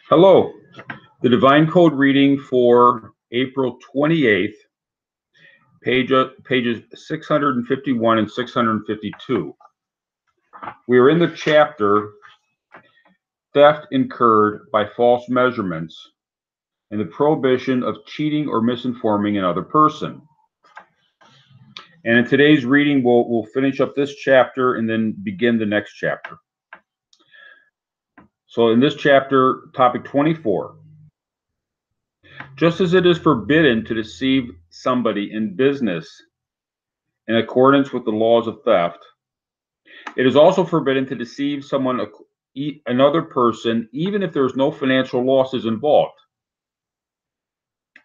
Hello. The Divine Code reading for April 28th, pages 651 and 652. We are in the chapter Theft Incurred by False Measurements and the Prohibition of Cheating or Misinforming another person. And in today's reading, we'll finish up this chapter and then begin the next chapter. So in this chapter, topic 24. Just as it is forbidden to deceive somebody in business in accordance with the laws of theft, it is also forbidden to deceive another person, even if there's no financial losses involved.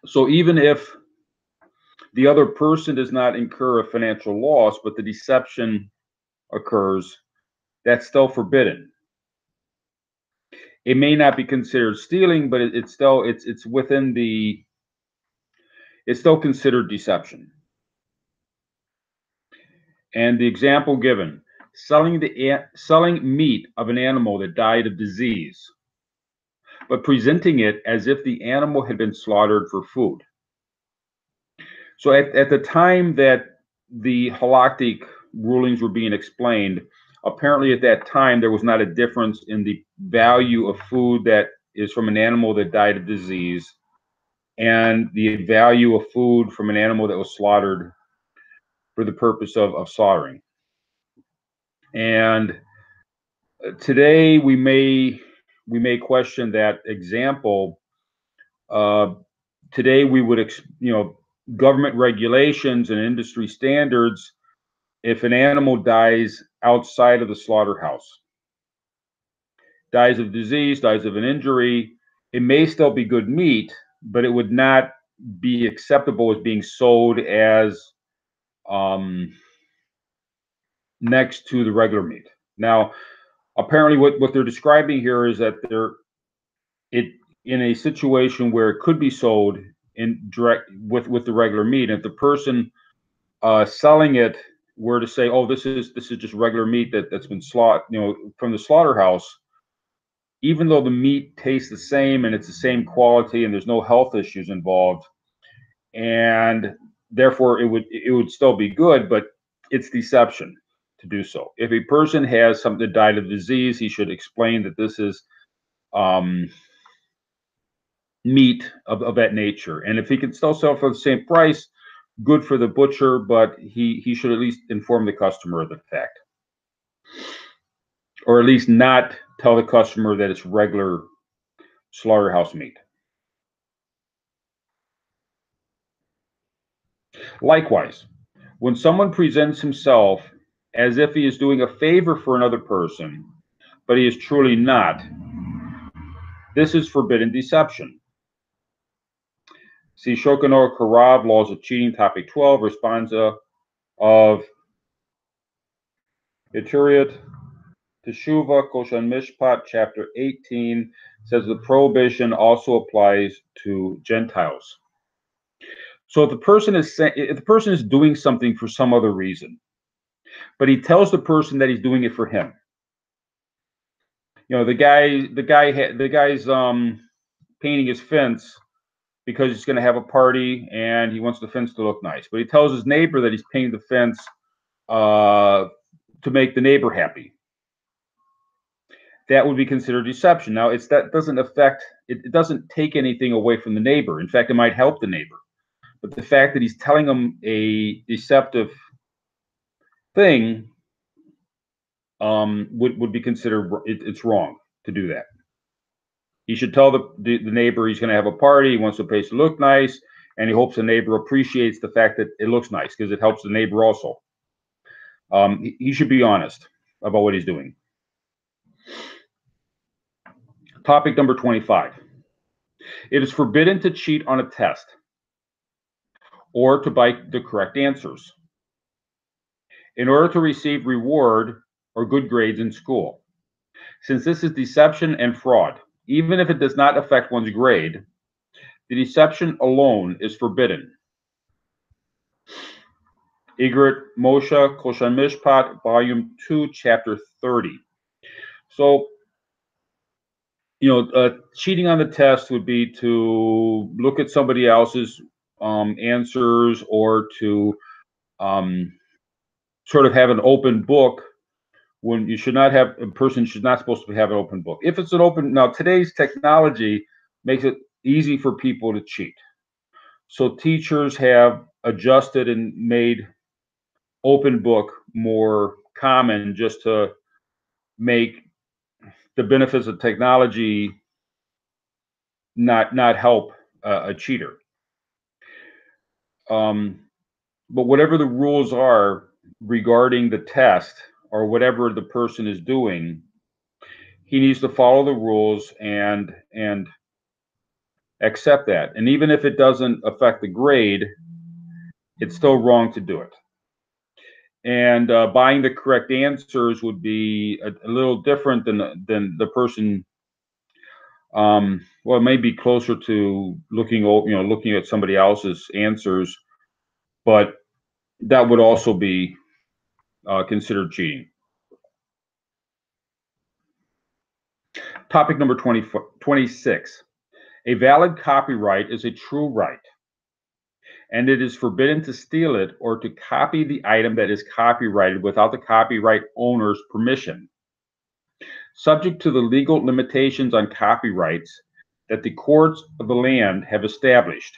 So even if the other person does not incur a financial loss, but the deception occurs, that's still forbidden. It may not be considered stealing, but it's still considered deception. And the example given: selling meat of an animal that died of disease, but presenting it as if the animal had been slaughtered for food. So at the time that the halakhic rulings were being explained, apparently at that time there was not a difference in the value of food that is from an animal that died of disease and the value of food from an animal that was slaughtered for the purpose of slaughtering. And today we may question that example. Today we would, government regulations and industry standards, if an animal dies outside of the slaughterhouse, dies of disease, dies of an injury, it may still be good meat, but it would not be acceptable as being sold as next to the regular meat. Now, apparently what they're describing here is that in a situation where it could be sold in direct with the regular meat, and if the person selling it were to say, "Oh, this is just regular meat that's been slaughtered, from the slaughterhouse," even though the meat tastes the same and it's the same quality and there's no health issues involved, and therefore it would still be good, but it's deception to do so. If a person has something that died of disease, he should explain that this is meat of that nature. And if he can still sell for the same price, good for the butcher, but he should at least inform the customer of the fact, or at least not tell the customer that it's regular slaughterhouse meat. Likewise, when someone presents himself as if he is doing a favor for another person, but he is truly not, this is forbidden deception. See Shokanor Karav, Laws of Cheating, topic 12, responsa of Incurred Teshuva Koshan Mishpat, chapter 18, says the prohibition also applies to Gentiles. So if the person is doing something for some other reason, but he tells the person that he's doing it for him. The guy's painting his fence because he's going to have a party and he wants the fence to look nice. But he tells his neighbor that he's painting the fence to make the neighbor happy. That would be considered deception. Now, it doesn't take anything away from the neighbor. In fact, it might help the neighbor. But the fact that he's telling him a deceptive thing would be considered, it's wrong to do that. He should tell the neighbor he's going to have a party, he wants the place to look nice, and he hopes the neighbor appreciates the fact that it looks nice because it helps the neighbor also. He should be honest about what he's doing. Topic number 25. It is forbidden to cheat on a test or to bite the correct answers in order to receive reward or good grades in school. Since this is deception and fraud, even if it does not affect one's grade, the deception alone is forbidden. Incurred Moshe Koshan Mishpat, volume 2, chapter 30. So cheating on the test would be to look at somebody else's answers, or to um, sort of have an open book, when you should not have, a person should not supposed to have an open book. If it's an open, now today's technology makes it easy for people to cheat. So teachers have adjusted and made open book more common, just to make the benefits of technology not help a cheater. Um, but whatever the rules are regarding the test, or whatever the person is doing, he needs to follow the rules and accept that. And even if it doesn't affect the grade, it's still wrong to do it. And buying the correct answers would be a little different than the person. Well, it may be closer to looking at somebody else's answers, but that would also be considered cheating. Topic number 26. A valid copyright is a true right, and it is forbidden to steal it or to copy the item that is copyrighted without the copyright owner's permission, subject to the legal limitations on copyrights that the courts of the land have established.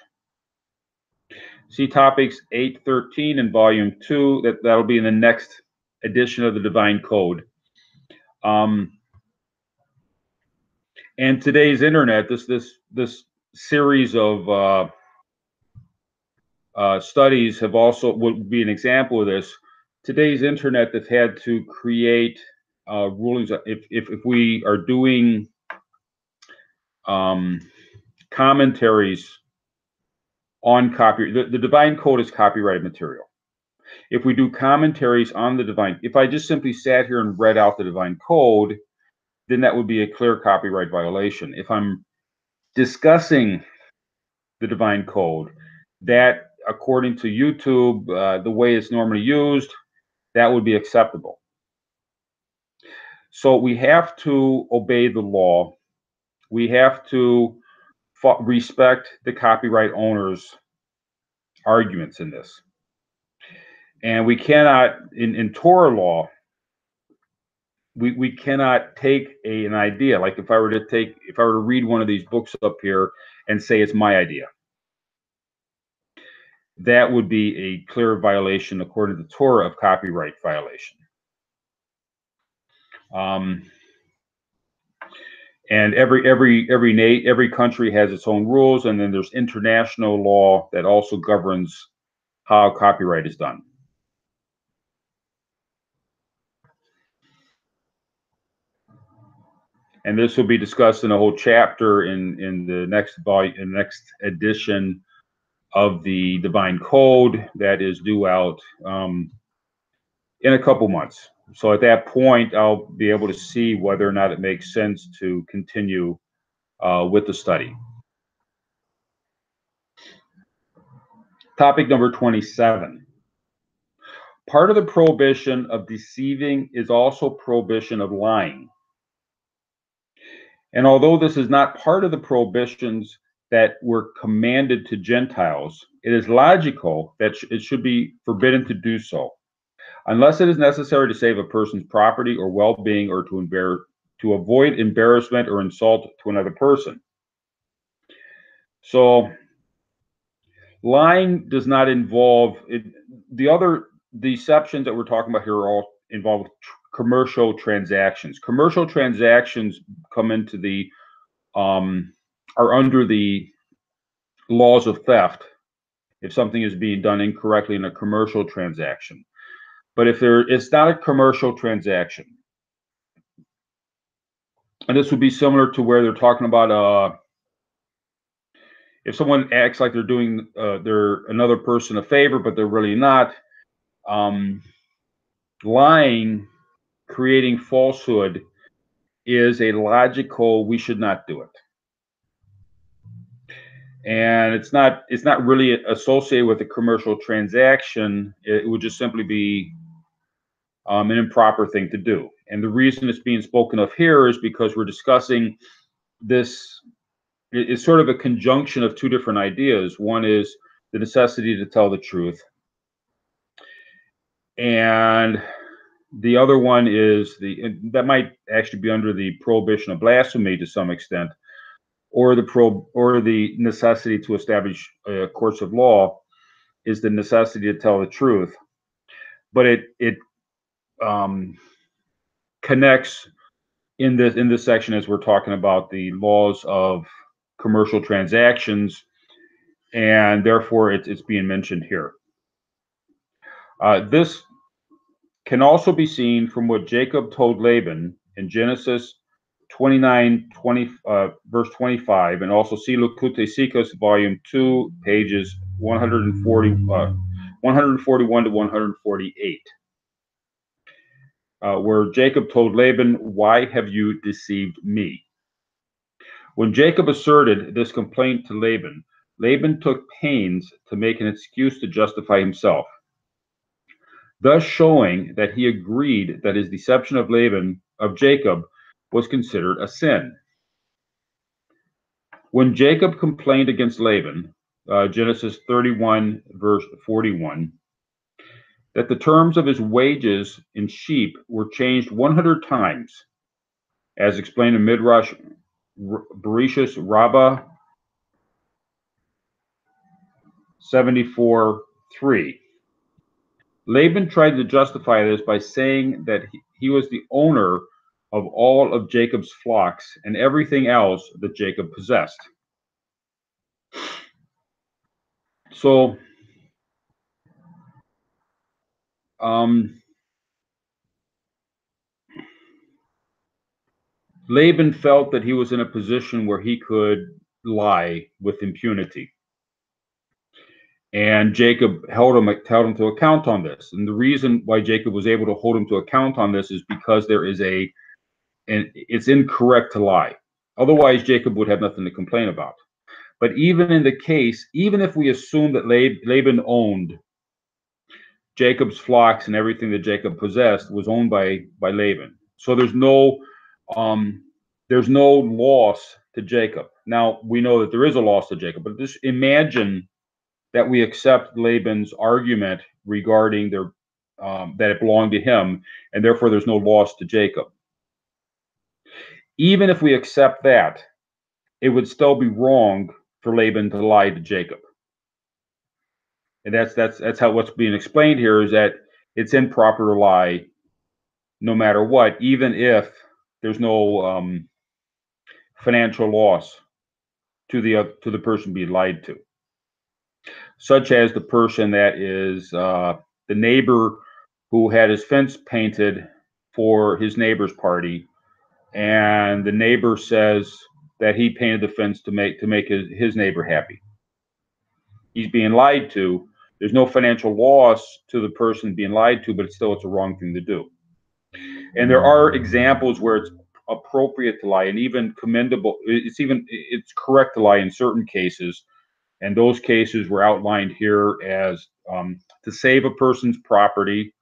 See topics 813 in volume 2. That'll be in the next edition of the Divine Code. And today's internet, this series of studies have also, would be an example of this. Today's internet, they've had to create rulings. If we are doing commentaries on copyright, the Divine Code is copyrighted material. If we do commentaries on the Divine, if I just simply sat here and read out the Divine Code, then that would be a clear copyright violation. If I'm discussing the Divine Code, that, according to YouTube, the way it's normally used, that would be acceptable. So we have to obey the law. We have to respect the copyright owner's arguments in this. And we cannot, in Torah law, we cannot take an idea. Like if I were to read one of these books up here and say it's my idea, that would be a clear violation, according to the Torah, of copyright violation. And every country has its own rules, and then there's international law that also governs how copyright is done. And this will be discussed in a whole chapter in the next volume, in the next edition of the Divine Code, that is due out in a couple months. So at that point, I'll be able to see whether or not it makes sense to continue with the study. Topic number 27. Part of the prohibition of deceiving is also prohibition of lying. And although this is not part of the prohibitions that were commanded to Gentiles, it is logical that it should be forbidden to do so, unless it is necessary to save a person's property or well-being, or to avoid embarrassment or insult to another person. So lying does not involve it. The other deceptions that we're talking about here are all involved commercial transactions. Commercial transactions come into the are under the laws of theft if something is being done incorrectly in a commercial transaction. But if it's not a commercial transaction, and this would be similar to where they're talking about if someone acts like they're doing they're another person a favor, but they're really not. Lying, creating falsehood, is a logical, we should not do it. And it's not really associated with a commercial transaction. It would just simply be an improper thing to do. And the reason it's being spoken of here is because we're discussing this is sort of a conjunction of two different ideas. One is the necessity to tell the truth, and the other one is that might actually be under the prohibition of blasphemy to some extent, or the necessity to establish courts of law is the necessity to tell the truth. But it connects in this section as we're talking about the laws of commercial transactions, and therefore it's being mentioned here. This can also be seen from what Jacob told Laban in Genesis 29, verse 25, and also see Likutei Sikhos, volume 2, pages 141 to 148. Where Jacob told Laban, "Why have you deceived me?" When Jacob asserted this complaint to Laban, Laban took pains to make an excuse to justify himself, thus showing that he agreed that his deception of Jacob, was considered a sin. When Jacob complained against Laban, Genesis 31, verse 41, that the terms of his wages in sheep were changed 100 times, as explained in Midrash Bereshis Rabbah 74:3. Laban tried to justify this by saying that he was the owner of all of Jacob's flocks and everything else that Jacob possessed. So, Laban felt that he was in a position where he could lie with impunity. And Jacob held him to account on this. And the reason why Jacob was able to hold him to account on this is because it's incorrect to lie. Otherwise, Jacob would have nothing to complain about. But even in the case, even if we assume that Laban owned Jacob's flocks and everything that Jacob possessed was owned by Laban, so there's no loss to Jacob. Now we know that there is a loss to Jacob, but just imagine that we accept Laban's argument regarding that it belonged to him, and therefore there's no loss to Jacob. Even if we accept that, it would still be wrong for Laban to lie to Jacob. And that's how what's being explained here is that it's improper to lie no matter what, even if there's no financial loss to the person being lied to, such as the person that is the neighbor who had his fence painted for his neighbor's party, and the neighbor says that he painted the fence to make his neighbor happy. He's being lied to. There's no financial loss to the person being lied to, but it's a wrong thing to do. And there are examples where it's appropriate to lie and even commendable. It's correct to lie in certain cases. And those cases were outlined here as to save a person's property.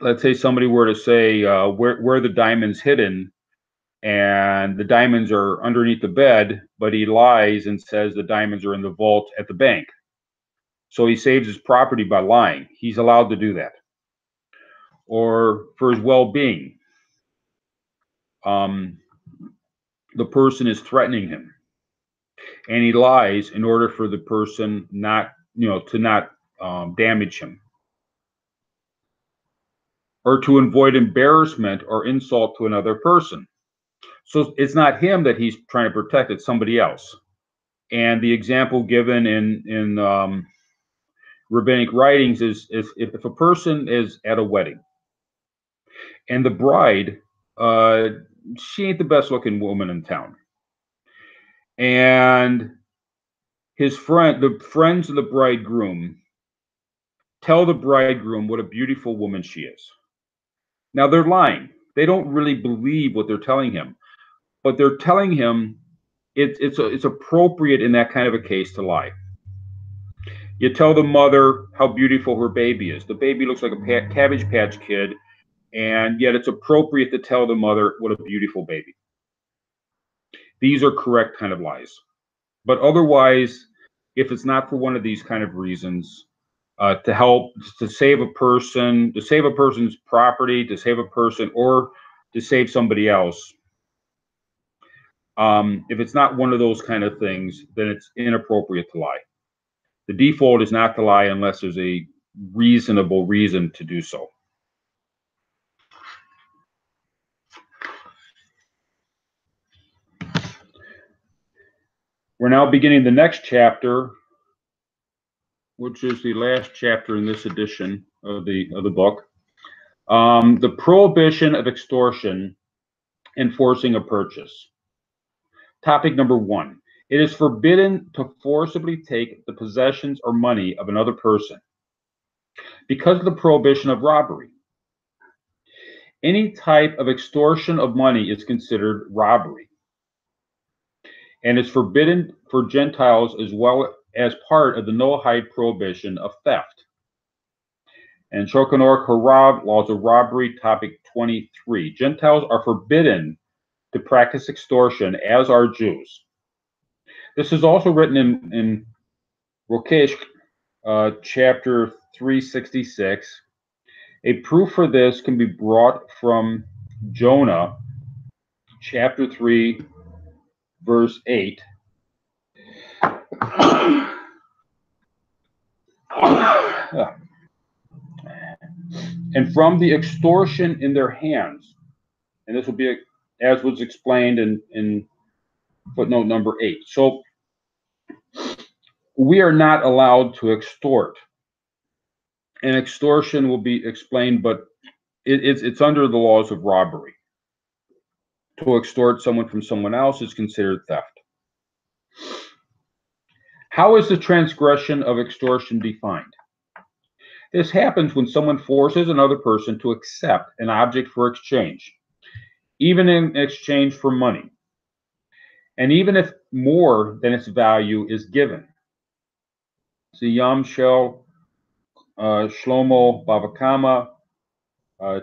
Let's say somebody were to say where the diamond's hidden, and the diamonds are underneath the bed, but he lies and says the diamonds are in the vault at the bank. So he saves his property by lying. He's allowed to do that. Or for his well-being, the person is threatening him, and he lies in order for the person not damage him, or to avoid embarrassment or insult to another person. So it's not him that he's trying to protect, it's somebody else. And the example given in rabbinic writings is if a person is at a wedding and the bride, she ain't the best looking woman in town, and the friends of the bridegroom tell the bridegroom what a beautiful woman she is. Now they're lying. They don't really believe what they're telling him, but they're telling him it's appropriate in that kind of a case to lie. You tell the mother how beautiful her baby is. The baby looks like a Cabbage Patch Kid, and yet it's appropriate to tell the mother what a beautiful baby. these are correct kind of lies. But otherwise, if it's not for one of these kind of reasons, to help to save a person, to save a person's property, to save a person, or to save somebody else, if it's not one of those kind of things, then it's inappropriate to lie. The default is not to lie unless there's a reasonable reason to do so. We're now beginning the next chapter, which is the last chapter in this edition of the book. The prohibition of extortion enforcing a purchase. Topic number 1. It is forbidden to forcibly take the possessions or money of another person because of the prohibition of robbery. Any type of extortion of money is considered robbery and is forbidden for Gentiles as well as part of the Noahide prohibition of theft. And Shulchan Aruch Harav, Laws of Robbery, topic 23. Gentiles are forbidden to practice extortion, as are Jews. This is also written in Rokesh, chapter 366. A proof for this can be brought from Jonah, chapter 3, verse 8. And from the extortion in their hands, and this will be as was explained in footnote number 8. So we are not allowed to extort, and extortion will be explained, but it's under the laws of robbery. To extort someone from someone else is considered theft. How is the transgression of extortion defined? This happens when someone forces another person to accept an object for exchange, even in exchange for money, and even if more than its value is given. See Yam Shel Shlomo Bava Kama,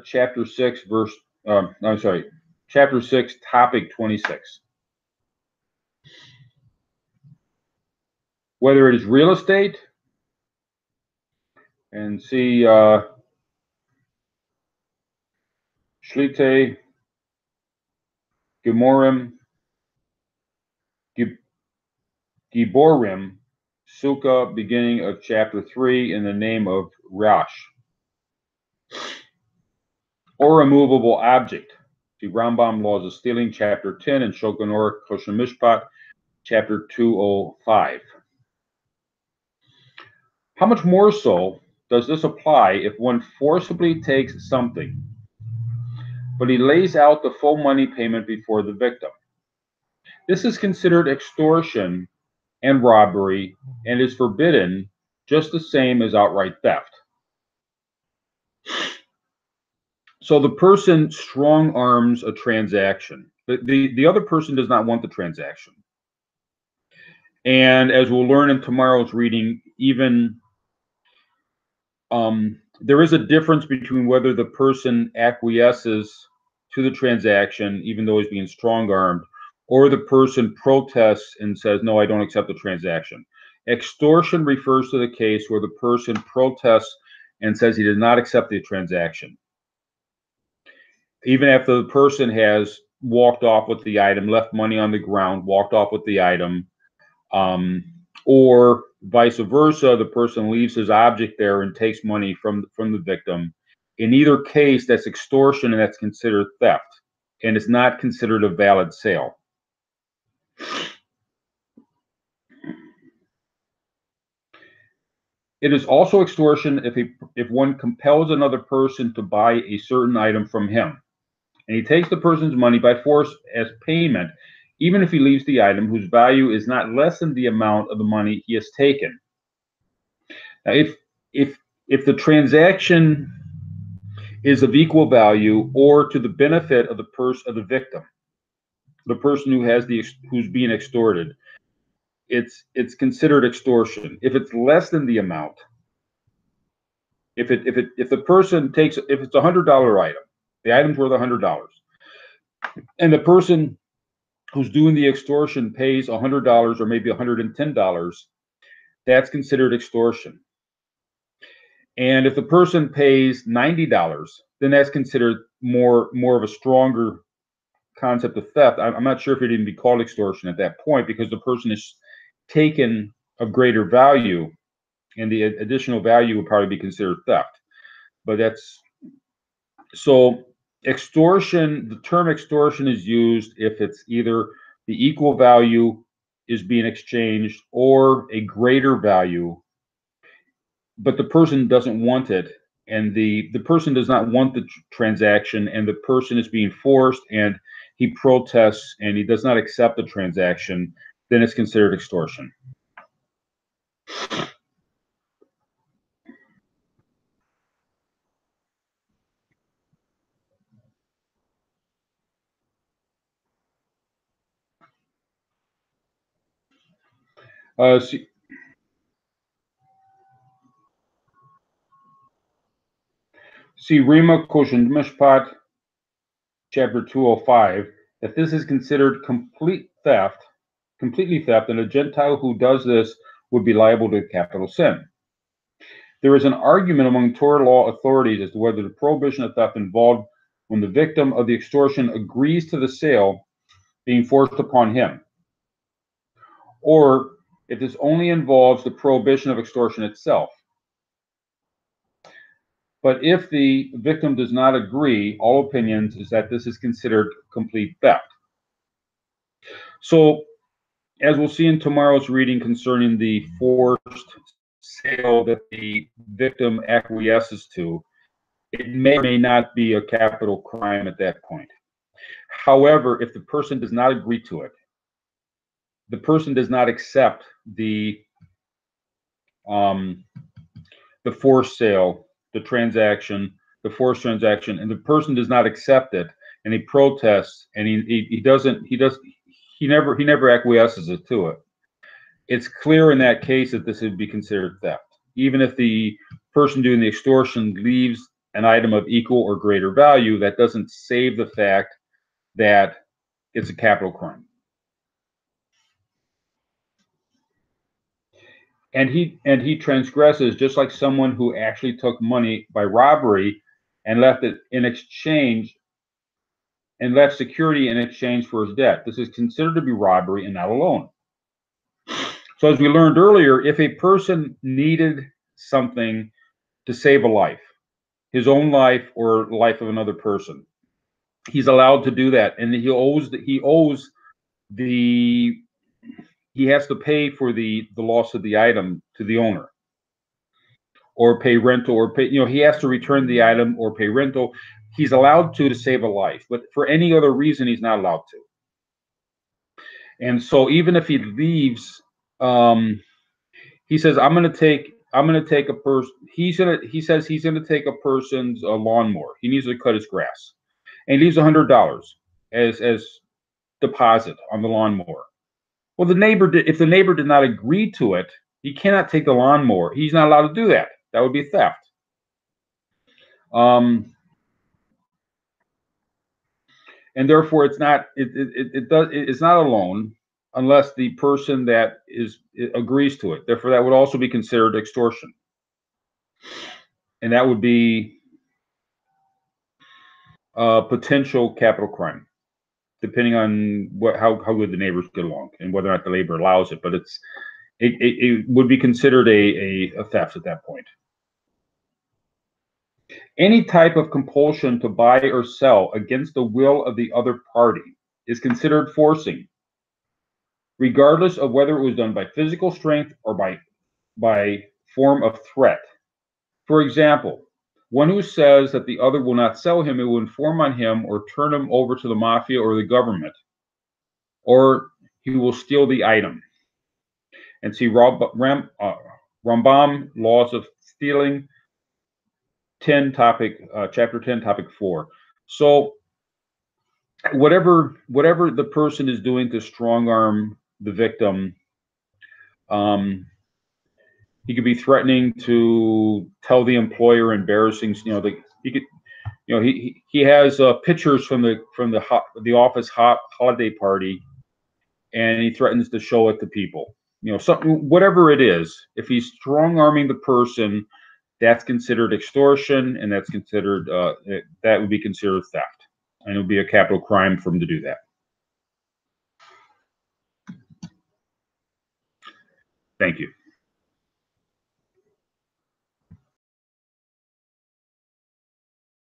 chapter 6, chapter 6, topic 26. Whether it is real estate, and see Shlite, Gemorim, Giborim, Sukkah, beginning of chapter 3, in the name of Rash. Or a movable object. See Rambam, Laws of Stealing, chapter 10, and Shulchan Aruch Kosher Mishpat, chapter 205. How much more so does this apply if one forcibly takes something, but he lays out the full money payment before the victim? This is considered extortion and robbery and is forbidden just the same as outright theft. So the person strong arms a transaction. The other person does not want the transaction. And as we'll learn in tomorrow's reading, even there is a difference between whether the person acquiesces to the transaction, even though he's being strong-armed, or the person protests and says, no, I don't accept the transaction. Extortion refers to the case where the person protests and says he does not accept the transaction, even after the person has walked off with the item, left money on the ground, walked off with the item, or vice versa, the person leaves his object there and takes money from the victim. In either case, that's extortion and that's considered theft, and it's not considered a valid sale. It is also extortion if one compels another person to buy a certain item from him, and he takes the person's money by force as payment, even if he leaves the item whose value is not less than the amount of the money he has taken. Now, if the transaction is of equal value or to the benefit of the victim, the person who's being extorted, it's considered extortion. If it's less than the amount, if the person takes, if it's $100 item, the item's worth $100, and the person who's doing the extortion pays $100 or maybe $110, that's considered extortion. And if the person pays $90, then that's considered more of a stronger concept of theft. I'm not sure if it'd even be called extortion at that point, because the person is taken of greater value, and the additional value would probably be considered theft. But that's so extortion. The term extortion is used if it's either the equal value is being exchanged or a greater value, but the person doesn't want it, and the person does not want the transaction, and the person is being forced, and he protests and he does not accept the transaction, then it's considered extortion. See, Rima Koshin Mishpat, chapter 205, that this is considered completely theft, and a Gentile who does this would be liable to capital sin. There is an argument among Torah law authorities as to whether the prohibition of theft involved when the victim of the extortion agrees to the sale being forced upon him, or if this only involves the prohibition of extortion itself. But if the victim does not agree, all opinions is that this is considered complete theft. So, as we'll see in tomorrow's reading concerning the forced sale that the victim acquiesces to, it may or may not be a capital crime at that point. However, if the person does not agree to it, the person does not accept the forced sale, the forced transaction, and the person does not accept it, and he protests, and he never acquiesces to it. It's clear in that case that this would be considered theft, even if the person doing the extortion leaves an item of equal or greater value. That doesn't save the fact that it's a capital crime. And he transgresses just like someone who actually took money by robbery and left it in exchange, and left security in exchange for his debt. This is considered to be robbery and not a loan. So as we learned earlier, if a person needed something to save a life, his own life or the life of another person, he's allowed to do that, and he has to pay for the loss of the item to the owner, or pay rental, or pay, he has to return the item or pay rental. He's allowed to save a life, but for any other reason, he's not allowed to. And so even if he leaves, he says, I'm going to take a person. He says he's going to take a person's lawnmower. He needs to cut his grass, and he leaves $100 as deposit on the lawnmower. Well, if the neighbor did not agree to it, he cannot take the lawnmower. He's not allowed to do that. That would be theft. And therefore, it's not a loan unless the person that agrees to it. Therefore, that would also be considered extortion, and that would be a potential capital crime, depending on how good the neighbors get along and whether or not the neighbor allows it. But it would be considered a theft at that point. Any type of compulsion to buy or sell against the will of the other party is considered forcing, regardless of whether it was done by physical strength or by form of threat. For example, one who says that the other will not sell him, it will inform on him or turn him over to the mafia or the government, or he will steal the item. And see Rambam, Laws of Stealing, chapter 10, topic 4. So whatever the person is doing to strong arm the victim, he could be threatening to tell the employer embarrassing, he has pictures from the office holiday party and he threatens to show it to people. You know, something, whatever it is, if he's strong arming the person, that's considered extortion, and that's considered that would be considered theft, and it would be a capital crime for him to do that. Thank you.